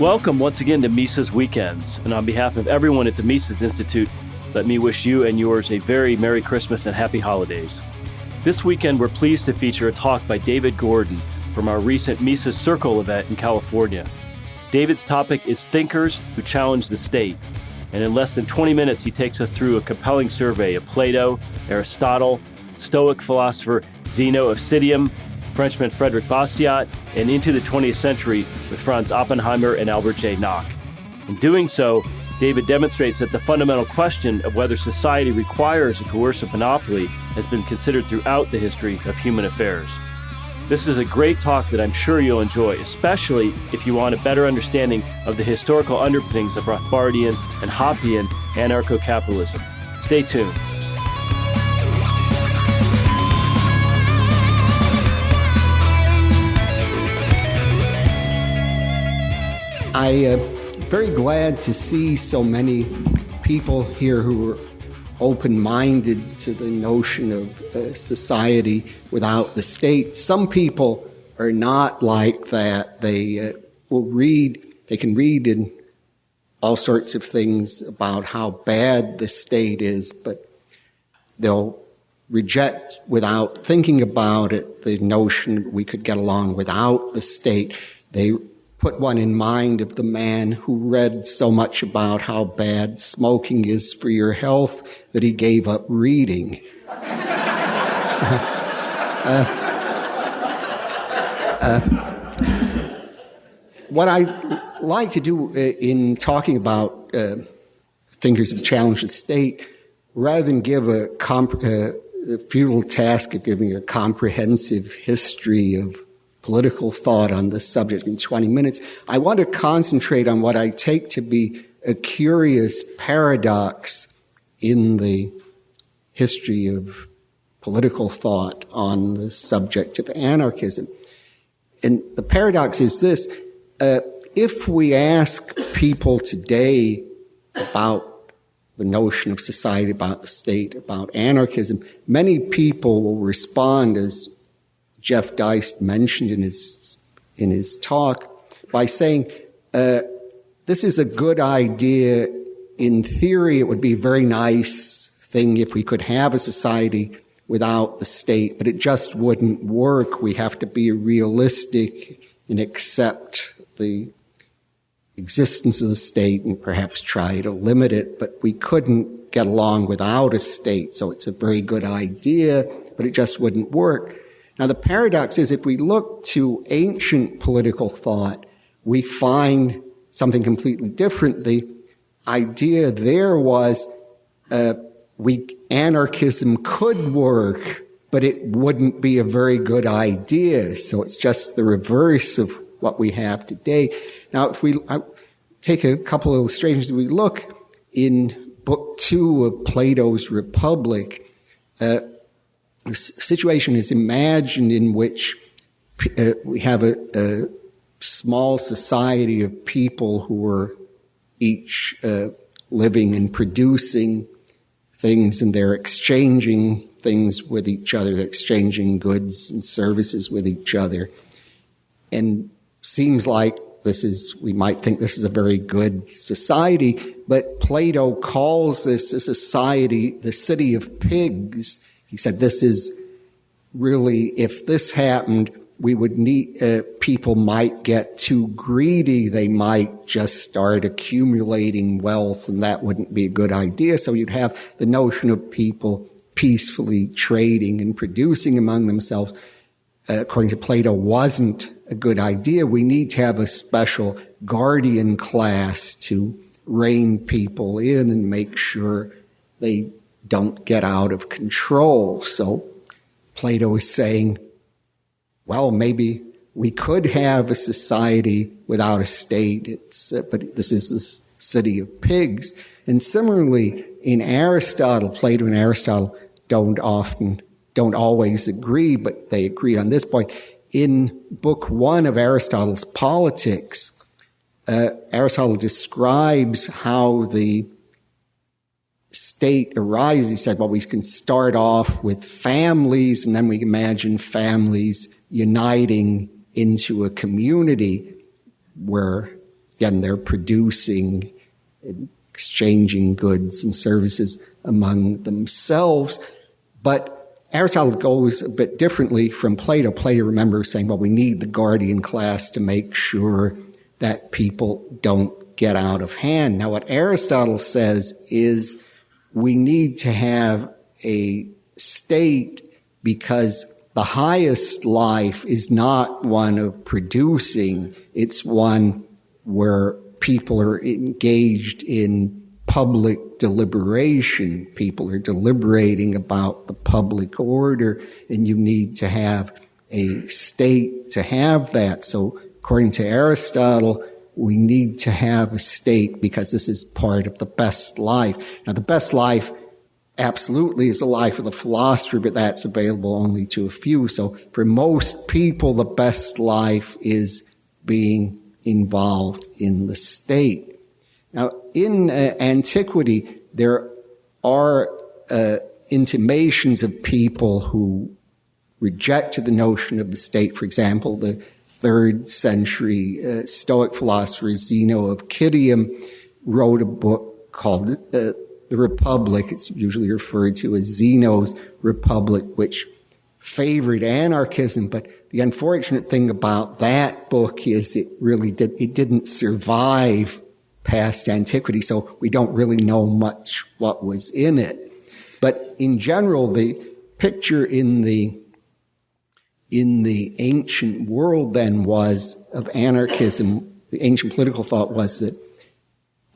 Welcome once again to Mises Weekends, and on behalf of everyone at the Mises Institute, let me wish you and yours a very Merry Christmas and Happy Holidays. This weekend, we're pleased to feature a talk by David Gordon from our recent Mises Circle event in California. David's topic is Thinkers Who Challenge the State, and in less than 20 minutes, he takes us through a compelling survey of Plato, Aristotle, Stoic philosopher Zeno of Citium, Frenchman Frédéric Bastiat, and into the 20th century with Franz Oppenheimer and Albert J. Nock. In doing so, David demonstrates that the fundamental question of whether society requires a coercive monopoly has been considered throughout the history of human affairs. This is a great talk that I'm sure you'll enjoy, especially if you want a better understanding of the historical underpinnings of Rothbardian and Hoppian anarcho-capitalism. Stay tuned. I'm very glad to see so many people here who are open-minded to the notion of society without the state. Some people are not like that. They can read in all sorts of things about how bad the state is, but they'll reject without thinking about it the notion that we could get along without the state. They put one in mind of the man who read so much about how bad smoking is for your health that he gave up reading. What I like to do in talking about thinkers who challenge the state, rather than give a futile task of giving a comprehensive history of political thought on this subject in 20 minutes, I want to concentrate on what I take to be a curious paradox in the history of political thought on the subject of anarchism. And the paradox is this: if we ask people today about the notion of society, about the state, about anarchism, many people will respond, as Jeff Deist mentioned in his talk, by saying, this is a good idea. In theory, it would be a very nice thing if we could have a society without the state, but it just wouldn't work. We have to be realistic and accept the existence of the state and perhaps try to limit it, but we couldn't get along without a state. So it's a very good idea, but it just wouldn't work. Now, the paradox is if we look to ancient political thought, we find something completely different. The idea there was anarchism could work, but it wouldn't be a very good idea. So it's just the reverse of what we have today. Now, if we take a couple of illustrations, we look in Book 2 of Plato's Republic, the situation is imagined in which we have a small society of people who are each living and producing things, and they're exchanging things with each other. They're exchanging goods and services with each other. And seems like we might think this is a very good society, but Plato calls this a society the city of pigs. He said this is really, if this happened, we would need, people might get too greedy. They might just start accumulating wealth, and that wouldn't be a good idea. So you'd have the notion of people peacefully trading and producing among themselves, according to Plato, wasn't a good idea. We need to have a special guardian class to rein people in and make sure they don't get out of control. So Plato is saying, well, maybe we could have a society without a state, but this is the city of pigs. And similarly, in Aristotle, Plato and Aristotle don't always agree, but they agree on this point. In Book 1 of Aristotle's Politics, Aristotle describes how the state arises. He said, well, we can start off with families, and then we imagine families uniting into a community where again, they're producing and exchanging goods and services among themselves. But Aristotle goes a bit differently from Plato. Plato, remember, saying, well, we need the guardian class to make sure that people don't get out of hand. Now, what Aristotle says is we need to have a state because the highest life is not one of producing, it's one where people are engaged in public deliberation. People are deliberating about the public order, and you need to have a state to have that. So according to Aristotle, we need to have a state because this is part of the best life. Now, the best life absolutely is the life of the philosopher, but that's available only to a few. So for most people, the best life is being involved in the state. Now, in antiquity, there are intimations of people who rejected the notion of the state. For example, the 3rd century Stoic philosopher Zeno of Citium wrote a book called The Republic. It's usually referred to as Zeno's Republic, which favored anarchism. But the unfortunate thing about that book is it didn't survive past antiquity, so we don't really know much what was in it. But in general, the picture in the ancient world then was of anarchism. The ancient political thought was that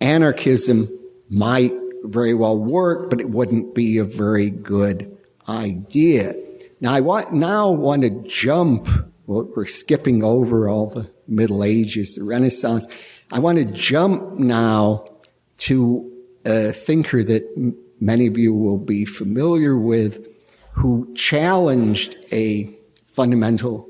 anarchism might very well work, but it wouldn't be a very good idea. Now, I want to jump. Well, we're skipping over all the Middle Ages, the Renaissance. I want to jump now to a thinker that many of you will be familiar with, who challenged a fundamental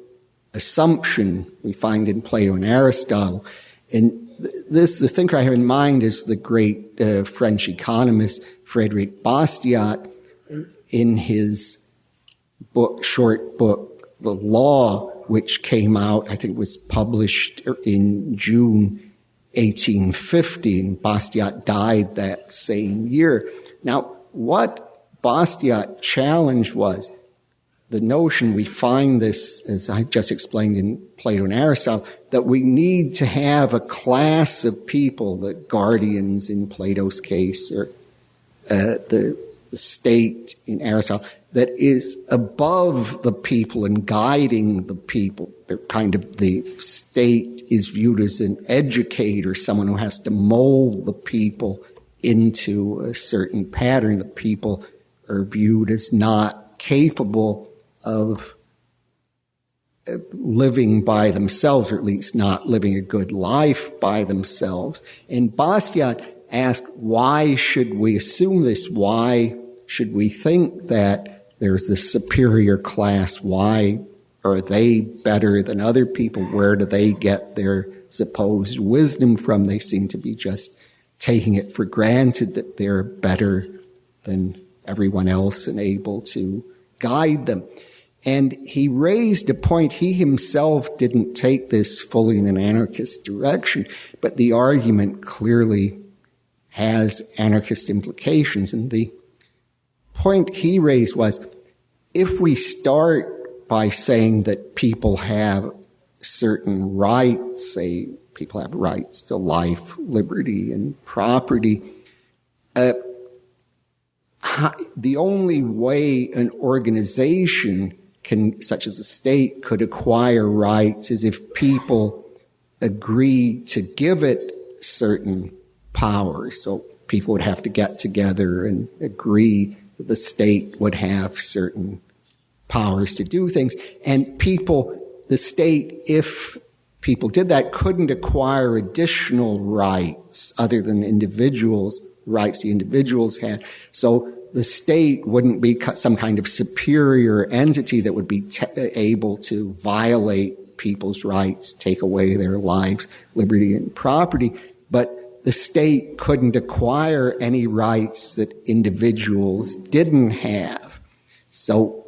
assumption we find in Plato and Aristotle. And the thinker I have in mind is the great French economist Frédéric Bastiat. In his short book, The Law, which came out, I think was published in June 1850, and Bastiat died that same year. Now, what Bastiat challenged was the notion, we find this, as I've just explained in Plato and Aristotle, that we need to have a class of people, the guardians in Plato's case, or the state in Aristotle, that is above the people and guiding the people. The state is viewed as an educator, someone who has to mold the people into a certain pattern. The people are viewed as not capable of living by themselves, or at least not living a good life by themselves. And Bastiat asked, why should we assume this? Why should we think that there's this superior class? Why are they better than other people? Where do they get their supposed wisdom from? They seem to be just taking it for granted that they're better than everyone else and able to guide them. And he raised a point. He himself didn't take this fully in an anarchist direction, but the argument clearly has anarchist implications. And the point he raised was, if we start by saying that people have certain rights, say people have rights to life, liberty, and property, the only way an organization such as the state, could acquire rights is if people agree to give it certain powers. So people would have to get together and agree that the state would have certain powers to do things. And the state, if people did that, couldn't acquire additional rights other than individuals' rights the individuals had. So the state wouldn't be some kind of superior entity that would be able to violate people's rights, take away their lives, liberty, and property. But the state couldn't acquire any rights that individuals didn't have. So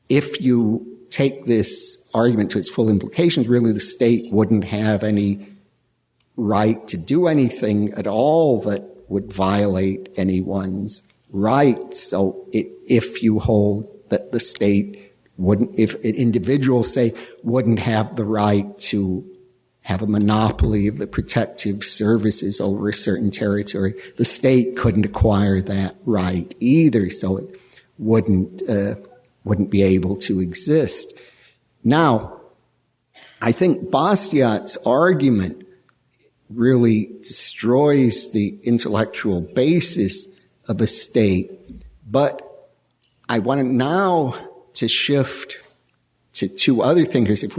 if you take this argument to its full implications, really the state wouldn't have any right to do anything at all that would violate anyone's rights. So if you hold that the state wouldn't, if individuals, say, wouldn't have the right to have a monopoly of the protective services over a certain territory, the state couldn't acquire that right either, so it wouldn't be able to exist. Now, I think Bastiat's argument really destroys the intellectual basis of a state, but I want now to shift to two other thinkers. If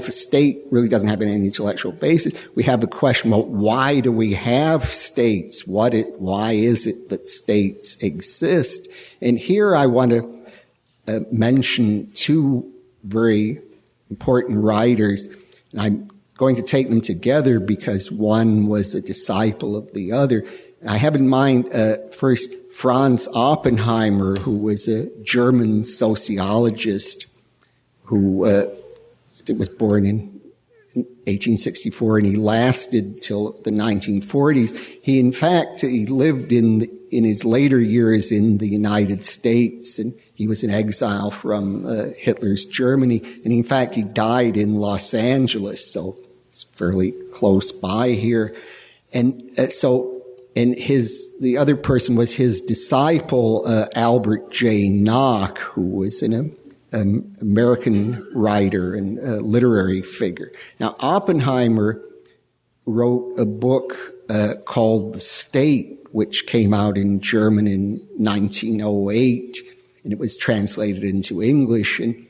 a state really doesn't have any intellectual basis, we have the question, well, why do we have states? Why is it that states exist? And here I want to mention two very important writers, and I'm going to take them together because one was a disciple of the other. I have in mind first Franz Oppenheimer, who was a German sociologist who was born in 1864, and he lasted till the 1940s. He lived in his later years in the United States, and he was in exile from Hitler's Germany. And in fact, he died in Los Angeles, so it's fairly close by here. And the other person was his disciple, Albert J. Nock, who was an American writer and literary figure. Now, Oppenheimer wrote a book called The State, which came out in German in 1908, and it was translated into English. And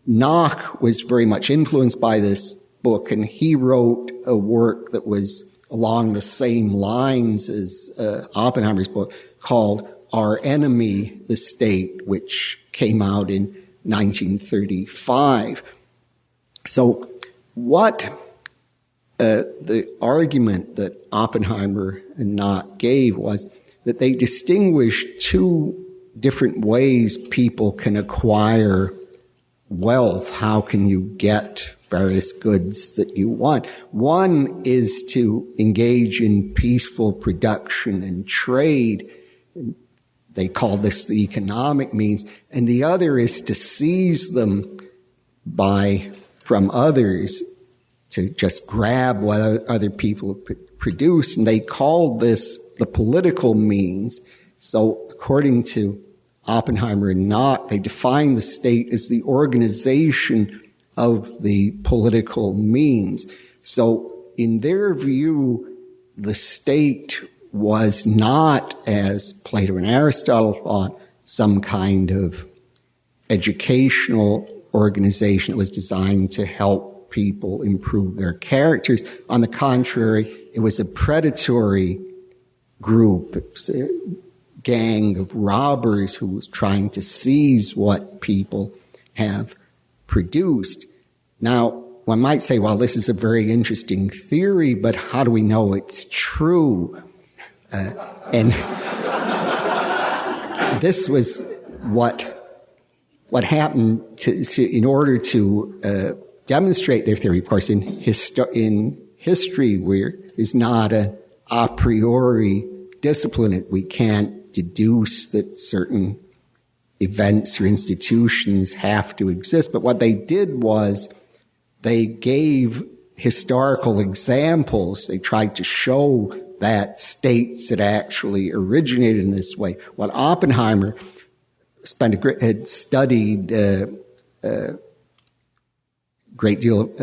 Nock was very much influenced by this book, and he wrote a work that was along the same lines as Oppenheimer's book called Our Enemy, the State, which came out in 1935. So what the argument that Oppenheimer and Nock gave was that they distinguished two different ways people can acquire wealth. How can you get various goods that you want? One is to engage in peaceful production and trade. They call this the economic means. And the other is to seize them from others, to just grab what other people produce. And they called this the political means. So according to Oppenheimer and Nock, they define the state as the organization of the political means. So in their view, the state was not, as Plato and Aristotle thought, some kind of educational organization that was designed to help people improve their characters. On the contrary, it was a predatory group, it was a gang of robbers who was trying to seize what people have produced. Now, one might say, well, this is a very interesting theory, but how do we know it's true? And this was what happened in order to demonstrate their theory. Of course, in history, is not an a priori discipline. We can't deduce that certain events or institutions have to exist. But what they did was they gave historical examples. They tried to show that states had actually originated in this way. What Oppenheimer had studied a great deal of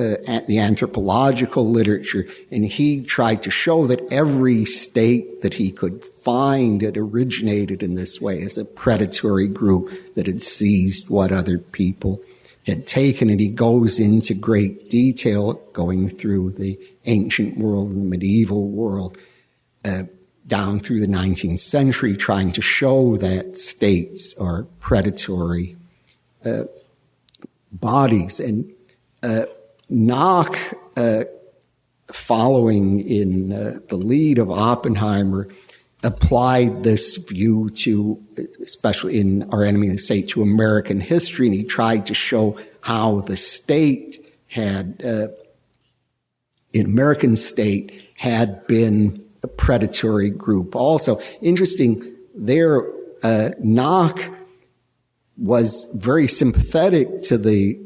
the anthropological literature, and he tried to show that every state that he could find had originated in this way as a predatory group that had seized what other people had taken. And he goes into great detail going through the ancient world and the medieval world down through the 19th century, trying to show that states are predatory bodies. And Nock, following in the lead of Oppenheimer, applied this view to, especially in Our Enemy the State, to American history, and he tried to show how the state had American state had been a predatory group. Also, interesting, there, Knock was very sympathetic to the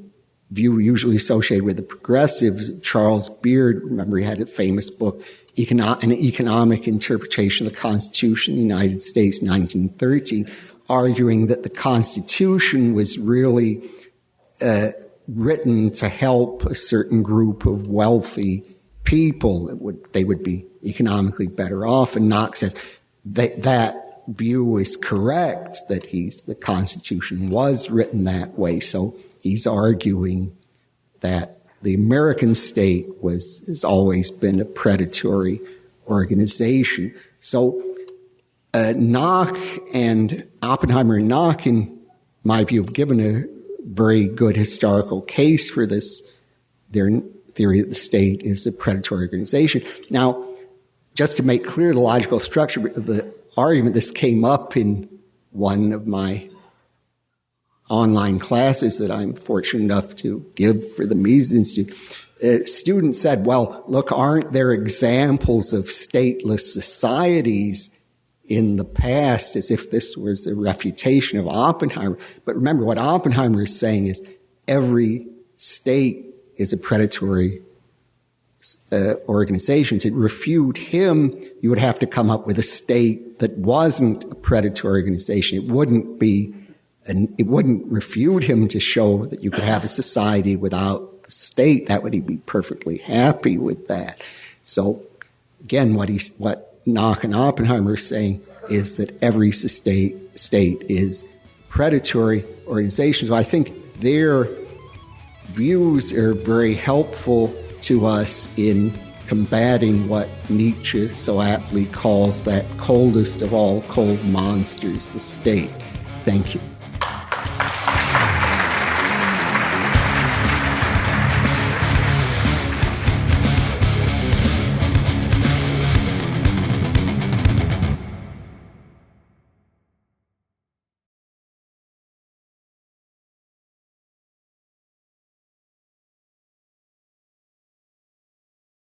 view usually associated with the progressives. Charles Beard, remember he had a famous book, An Economic Interpretation of the Constitution of the United States, 1913, arguing that the Constitution was really written to help a certain group of wealthy people. They would be economically better off. And Knox says that view is correct, that the Constitution was written that way. So he's arguing that the American state has always been a predatory organization. So Knock and Oppenheimer and Knock, in my view, have given a very good historical case for this, their theory that the state is a predatory organization. Now, just to make clear the logical structure of the argument, this came up in one of my online classes that I'm fortunate enough to give for the Mises Institute. A student said, well, look, aren't there examples of stateless societies in the past, as if this was a refutation of Oppenheimer? But remember, what Oppenheimer is saying is every state is a predatory organization. To refute him, you would have to come up with a state that wasn't a predatory organization. It wouldn't refute him to show that you could have a society without the state. That would he be perfectly happy with that. So again, what Knock and Oppenheimer are saying is that every state is predatory organization. So I think their views are very helpful to us in combating what Nietzsche so aptly calls that coldest of all cold monsters, the state. Thank you.